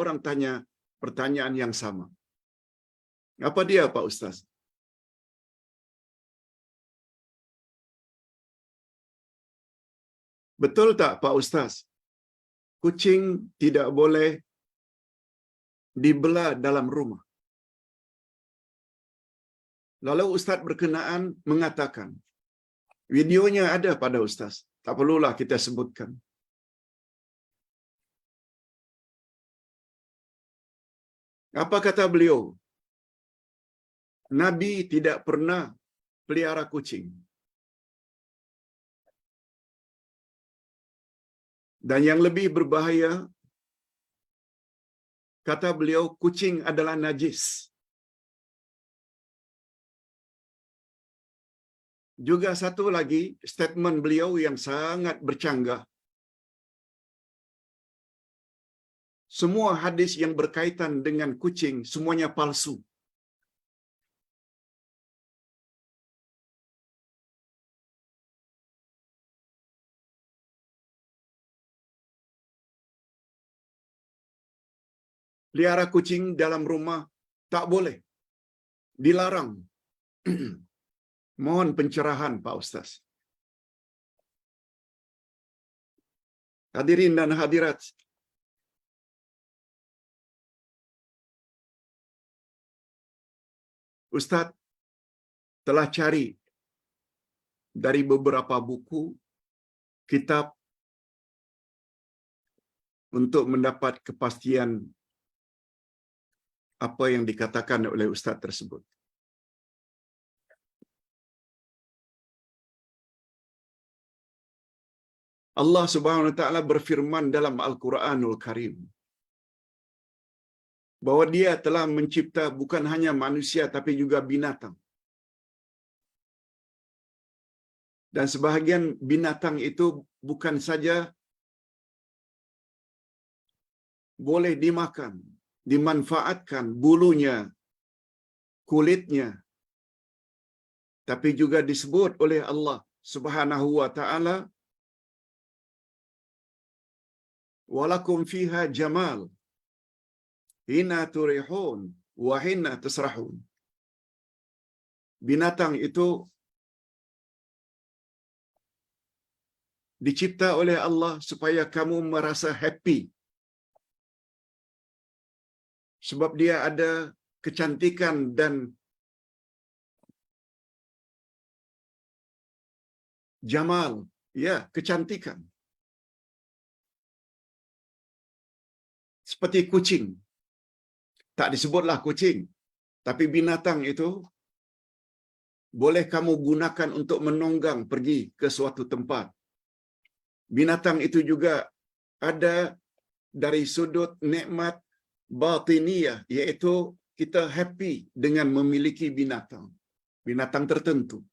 orang tanya pertanyaan yang sama. Apa dia, Pak Ustaz? Betul tak, Pak Ustaz? Kucing tidak boleh dibelah dalam rumah. Lalu Ustaz berkenaan mengatakan, videonya ada pada Ustaz. Tak perlulah kita sebutkan. Apa kata beliau? Nabi tidak pernah pelihara kucing. Dan yang lebih berbahaya, kata beliau, kucing adalah najis. Juga satu lagi statement beliau yang sangat bercanggah. Semua hadis yang berkaitan dengan kucing semuanya palsu. Pelihara kucing dalam rumah tak boleh. Dilarang. Mohon pencerahan, Pak Ustaz. Hadirin dan hadirat, Ustaz telah cari dari beberapa buku, kitab untuk mendapat kepastian apa yang dikatakan oleh Ustaz tersebut. Allah Subhanahu wa taala berfirman dalam Al-Qur'anul Karim bahwa Dia telah mencipta bukan hanya manusia tapi juga binatang. Dan sebahagian binatang itu bukan saja boleh dimakan, dimanfaatkan bulunya, kulitnya, tapi juga disebut oleh Allah Subhanahu wa taala, walakum fiha jamal hina turihun wa hina tasrahun. Binatang itu dicipta oleh Allah supaya kamu merasa happy. Sebab dia ada kecantikan dan jamal, ya, kecantikan. Seperti kucing. Tak disebutlah kucing, tapi binatang itu boleh kamu gunakan untuk menunggang pergi ke suatu tempat. Binatang itu juga ada dari sudut nikmat batiniyah, iaitu kita happy dengan memiliki binatang tertentu.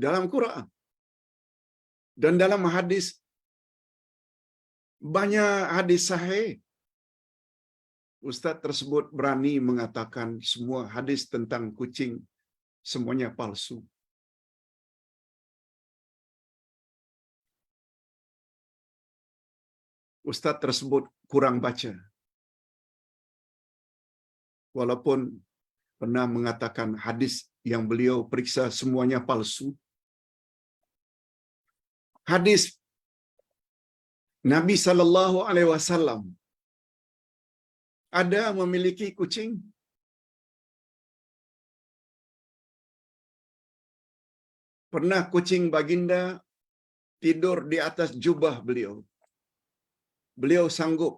Dalam Quran dan dalam hadis, banyak hadis sahih, Ustaz tersebut berani mengatakan semua hadis tentang kucing semuanya palsu. Ustaz tersebut kurang baca. Walaupun pernah mengatakan hadis yang beliau periksa semuanya palsu. Hadis Nabi sallallahu alaihi wasallam ada memiliki kucing. Pernah kucing baginda tidur di atas jubah beliau. Beliau sanggup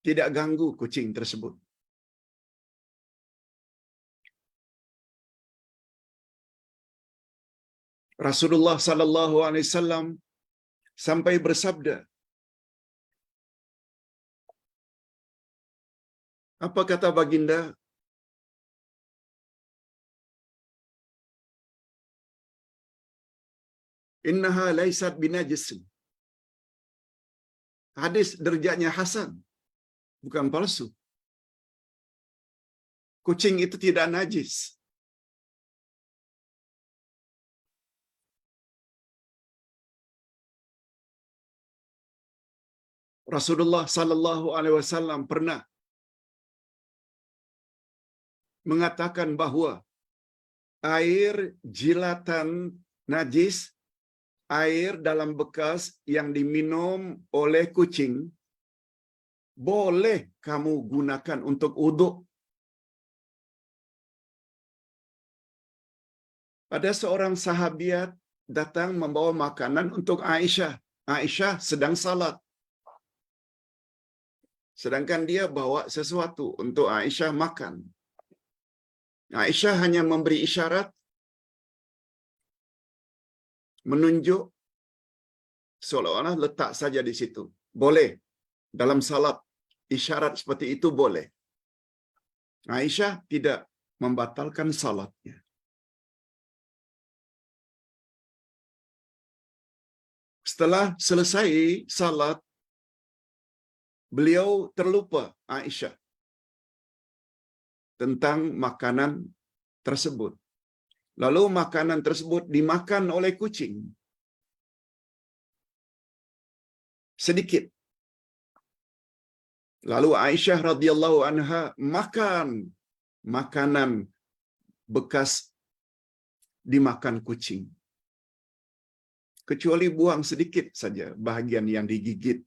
tidak ganggu kucing tersebut. Rasulullah sallallahu alaihi wasallam sampai bersabda, apa kata baginda? Innaha laisat binajis. Hadis derajatnya hasan, bukan palsu. Kucing itu tidak najis. Rasulullah sallallahu alaihi wasallam pernah mengatakan bahawa air jilatan najis, air dalam bekas yang diminum oleh kucing, boleh kamu gunakan untuk wuduk. Ada seorang sahabiat datang membawa makanan untuk Aisyah. Aisyah sedang salat. Sedangkan dia bawa sesuatu untuk Aisyah makan. Aisyah hanya memberi isyarat, menunjuk, seolah-olah letak saja di situ. Boleh. Dalam salat, isyarat seperti itu boleh. Aisyah tidak membatalkan salatnya. Setelah selesai salat, beliau terlupa Aisyah tentang makanan tersebut. Lalu makanan tersebut dimakan oleh kucing. Sedikit. Lalu Aisyah radhiyallahu anha makan makanan bekas dimakan kucing. Kecuali buang sedikit saja bahagian yang digigit.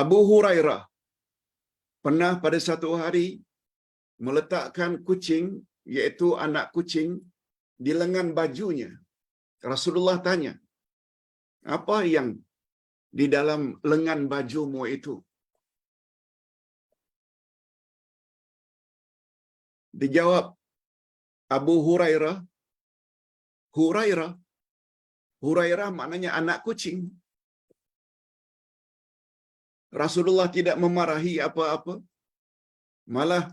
Abu Hurairah pernah pada satu hari meletakkan kucing, iaitu anak kucing, di lengan bajunya. Rasulullah tanya, apa yang di dalam lengan bajumu itu? Dijawab Abu Hurairah, Hurairah maknanya anak kucing. Rasulullah tidak memarahi apa-apa. Malah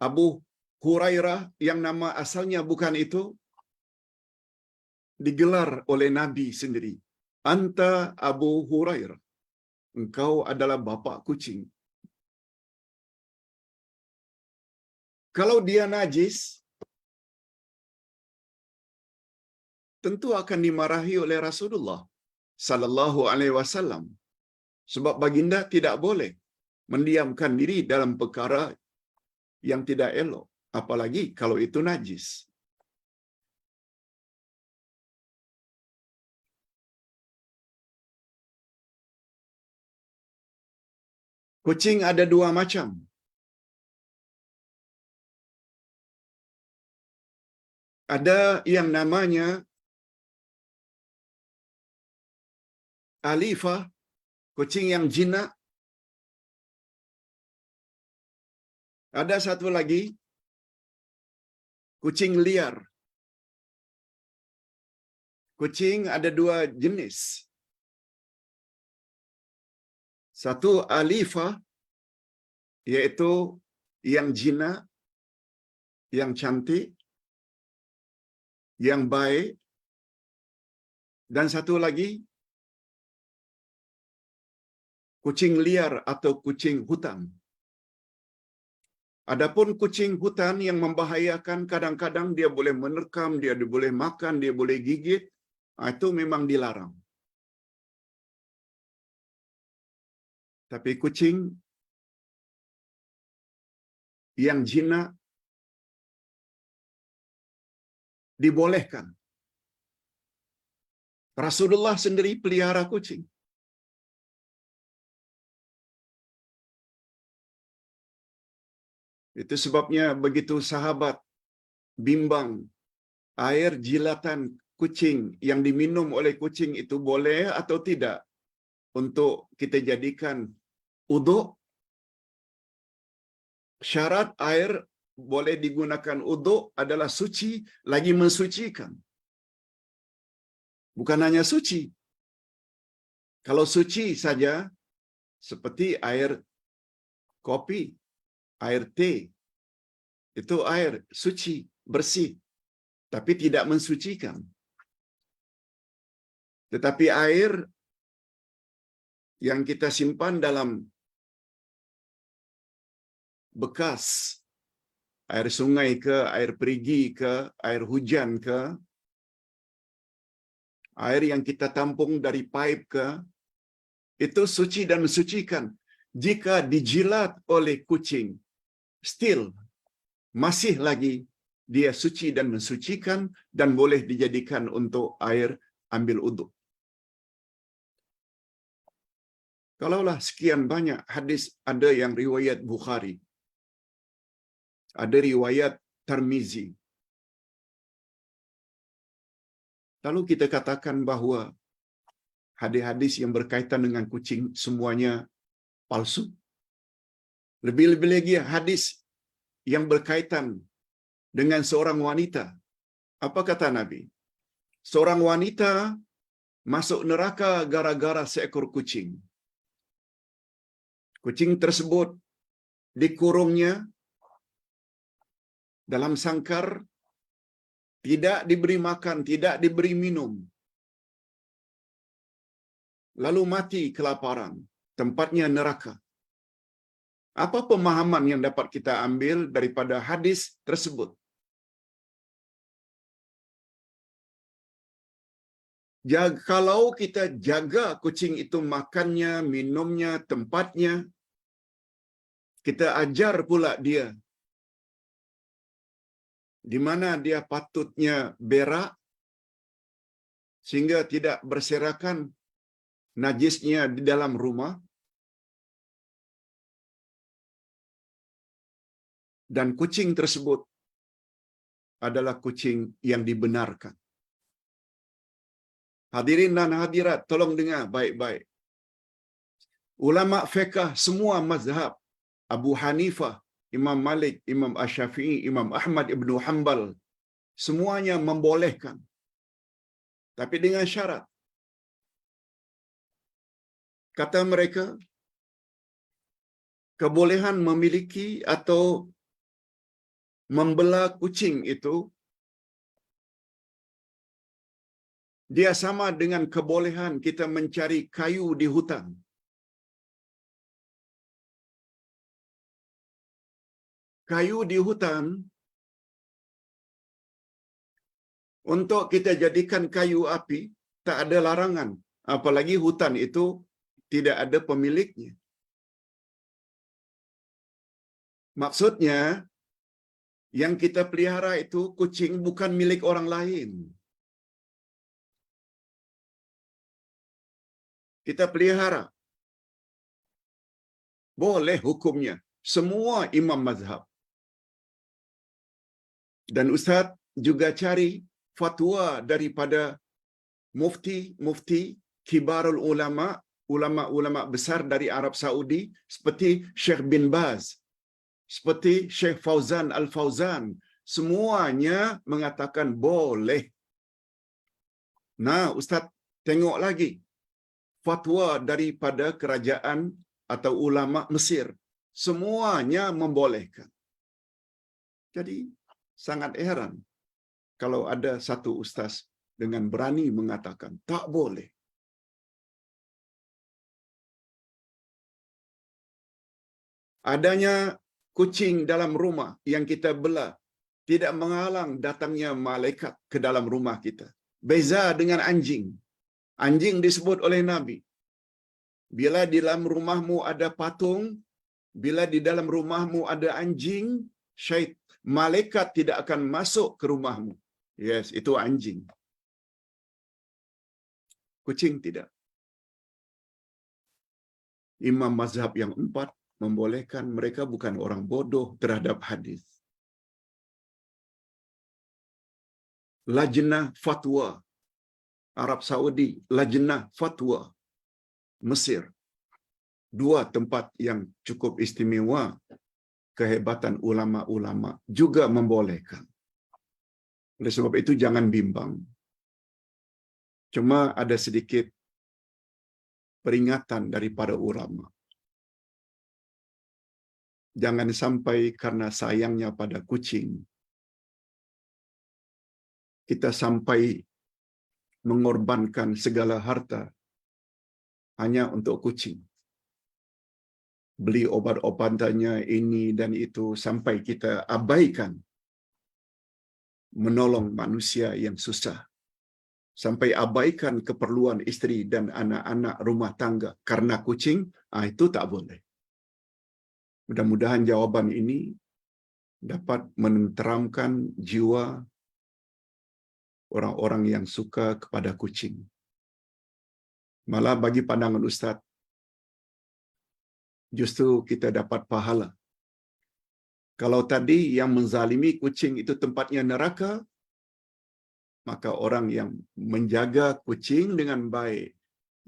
Abu Hurairah yang nama asalnya bukan itu, digelar oleh Nabi sendiri. Anta Abu Hurairah. Engkau adalah bapa kucing. Kalau dia najis, tentu akan dimarahi oleh Rasulullah sallallahu alaihi wasallam. Sebab baginda tidak boleh mendiamkan diri dalam perkara yang tidak elok, apalagi kalau itu najis. Kucing ada dua macam. Ada yang namanya alifah, kucing yang jinak. Ada satu lagi, kucing liar. Kucing ada dua jenis. Satu alifah, iaitu yang jinak, yang cantik, yang baik. Dan satu lagi, kucing liar atau kucing hutan. Adapun kucing hutan yang membahayakan, kadang-kadang dia boleh menerkam, dia boleh makan, dia boleh gigit, itu memang dilarang. Tapi kucing yang jinak dibolehkan. Rasulullah sendiri pelihara kucing. Itu sebabnya begitu sahabat bimbang air jilatan kucing yang diminum oleh kucing itu boleh atau tidak untuk kita jadikan uduk. Syarat air boleh digunakan uduk adalah suci, lagi mensucikan. Bukan hanya suci. Kalau suci saja, seperti air kopi, air teh, itu air suci, bersih, tapi tidak mensucikan. Tetapi air yang kita simpan dalam bekas, air sungai ke, air perigi ke, air hujan ke, air yang kita tampung dari pipe itu suci dan mensucikan. Jika dijilat oleh kucing, still masih lagi dia suci dan mensucikan dan boleh dijadikan untuk air ambil uduk. Kalaulah sekian banyak hadis, ada yang riwayat Bukhari, ada riwayat Tirmizi. Lalu kita katakan bahawa hadis-hadis yang berkaitan dengan kucing semuanya palsu. Lebih-lebih lagi hadis yang berkaitan dengan seorang wanita. Apa kata Nabi? Seorang wanita masuk neraka gara-gara seekor kucing. Kucing tersebut dikurungnya dalam sangkar, tidak diberi makan, tidak diberi minum. Lalu mati kelaparan, tempatnya neraka. Apa pemahaman yang dapat kita ambil daripada hadis tersebut? Kalau kita jaga kucing itu makannya, minumnya, tempatnya, kita ajar pula dia di mana dia patutnya berak sehingga tidak berserakan najisnya di dalam rumah, dan kucing tersebut adalah kucing yang dibenarkan. Hadirin dan hadirat, tolong dengar baik-baik. Ulama fiqh semua mazhab, Abu Hanifah, Imam Malik, Imam Asy-Syafi'i, Imam Ahmad Ibn Hanbal, semuanya membolehkan. Tapi dengan syarat. Kata mereka, kebolehan memiliki atau membela kucing itu dia sama dengan kebolehan kita mencari kayu di hutan. Kayu di hutan untuk kita jadikan kayu api tak ada larangan, apalagi hutan itu tidak ada pemiliknya. Maksudnya yang kita pelihara itu kucing bukan milik orang lain. Kita pelihara. Boleh hukumnya. Semua imam mazhab. Dan Ustaz juga cari fatwa daripada mufti kibarul ulama, ulama-ulama besar dari Arab Saudi seperti Syekh bin Baz, seperti Syekh Fauzan Al-Fauzan, semuanya mengatakan boleh. Nah, Ustaz tengok lagi fatwa daripada kerajaan atau ulama Mesir, semuanya membolehkan. Jadi sangat heran kalau ada satu ustaz dengan berani mengatakan tak boleh. Adanya kucing dalam rumah yang kita bela tidak menghalang datangnya malaikat ke dalam rumah kita. Beza dengan anjing. Anjing disebut oleh Nabi, bila di dalam rumahmu ada patung, bila di dalam rumahmu ada anjing, malaikat tidak akan masuk ke rumahmu. Yes, itu anjing. Kucing tidak. Imam mazhab yang 4 membolehkan, mereka bukan orang bodoh terhadap hadis. Lajnah fatwa Arab Saudi, Lajnah fatwa Mesir, 2 tempat yang cukup istimewa, kehebatan ulama-ulama juga membolehkan. Oleh sebab itu jangan bimbang. Cuma ada sedikit peringatan daripada ulama. Jangan sampai karena sayangnya pada kucing, kita sampai mengorbankan segala harta hanya untuk kucing. Beli obat-obatannya ini dan itu sampai kita abaikan menolong manusia yang susah. sampai abaikan keperluan isteri dan anak-anak rumah tangga karena kucing, itu tak boleh. Mudah-mudahan jawaban ini dapat menenteramkan jiwa orang-orang yang suka kepada kucing. Malah bagi pandangan Ustaz, justru kita dapat pahala. Kalau tadi yang menzalimi kucing itu tempatnya neraka, maka orang yang menjaga kucing dengan baik,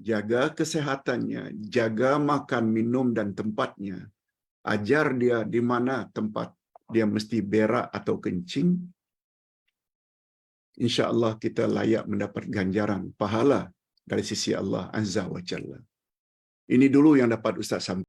jaga kesehatannya, jaga makan, minum dan tempatnya, ajar dia di mana tempat dia mesti berak atau kencing, insya-Allah kita layak mendapat ganjaran pahala dari sisi Allah Azza wa Jalla. Ini dulu yang dapat Ustaz sampaikan.